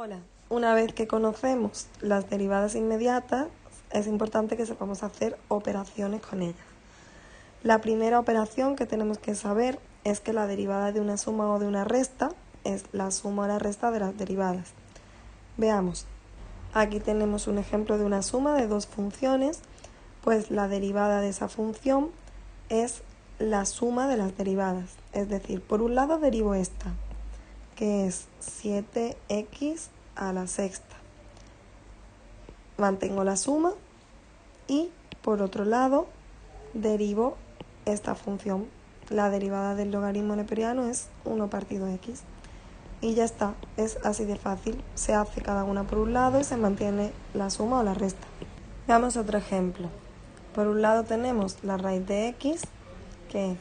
Hola, una vez que conocemos las derivadas inmediatas, es importante que sepamos hacer operaciones con ellas. La primera operación que tenemos que saber es que la derivada de una suma o de una resta es la suma o la resta de las derivadas. Veamos, aquí tenemos un ejemplo de una suma de dos funciones, pues la derivada de esa función es la suma de las derivadas. Es decir, por un lado derivo esta, que es 7x a la sexta. Mantengo la suma y por otro lado derivo esta función. La derivada del logaritmo neperiano es 1 partido x. Y ya está, es así de fácil. Se hace cada una por un lado y se mantiene la suma o la resta. Veamos otro ejemplo. Por un lado tenemos la raíz de x, que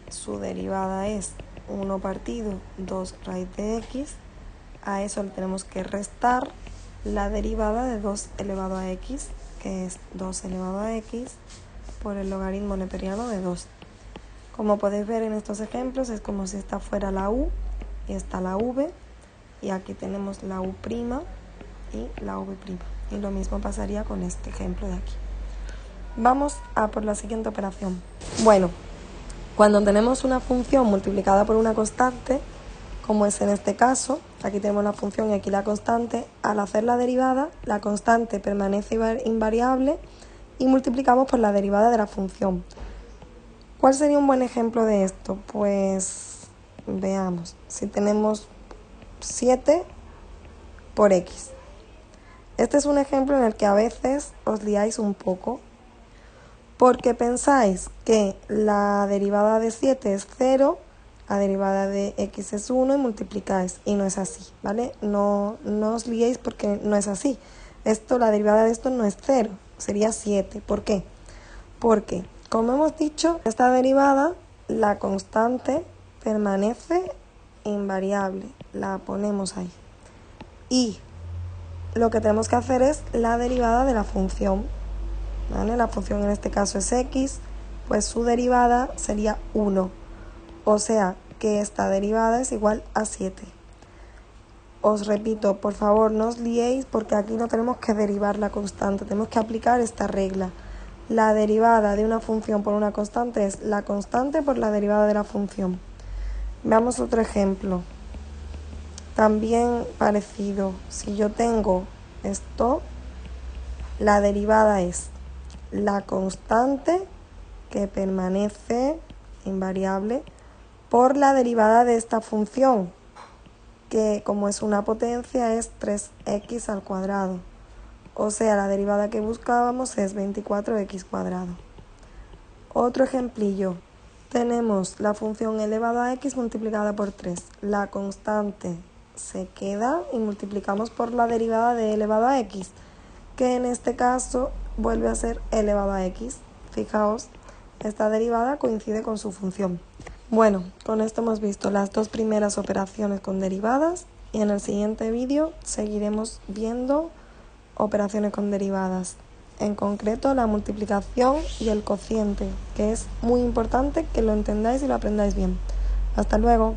su derivada es 1 partido 2 raíz de x. A eso le tenemos que restar la derivada de 2 elevado a x, que es 2 elevado a x, por el logaritmo neperiano de 2. Como podéis ver en estos ejemplos, es como si esta fuera la u y esta la v, y aquí tenemos la u' y la v'. Y lo mismo pasaría con este ejemplo de aquí. Vamos a por la siguiente operación. Bueno, cuando tenemos una función multiplicada por una constante, como es en este caso, aquí tenemos la función y aquí la constante, al hacer la derivada, la constante permanece invariable y multiplicamos por la derivada de la función. ¿Cuál sería un buen ejemplo de esto? Pues veamos, si tenemos 7 por x. Este es un ejemplo en el que a veces os liáis un poco, porque pensáis que la derivada de 7 es 0, la derivada de x es 1 y multiplicáis, y no es así, ¿vale? No os liéis porque no es así. La derivada de esto no es 0, sería 7. ¿Por qué? Porque, como hemos dicho, esta derivada, la constante permanece invariable, la ponemos ahí. Y lo que tenemos que hacer es la derivada de la función, ¿vale? La función en este caso es x, pues su derivada sería 1. O sea que esta derivada es igual a 7. Os repito, por favor no os liéis porque aquí no tenemos que derivar la constante, tenemos que aplicar esta regla. La derivada de una función por una constante es la constante por la derivada de la función. Veamos otro ejemplo. También parecido, si yo tengo esto, la derivada es la constante que permanece invariable por la derivada de esta función, que como es una potencia es 3x al cuadrado. O sea, la derivada que buscábamos es 24x cuadrado. Otro ejemplillo. Tenemos la función elevado a x multiplicada por 3. La constante se queda y multiplicamos por la derivada de elevado a x, que en este caso vuelve a ser elevado a x. Fijaos, esta derivada coincide con su función. Bueno, con esto hemos visto las dos primeras operaciones con derivadas y en el siguiente vídeo seguiremos viendo operaciones con derivadas. En concreto, la multiplicación y el cociente, que es muy importante que lo entendáis y lo aprendáis bien. Hasta luego.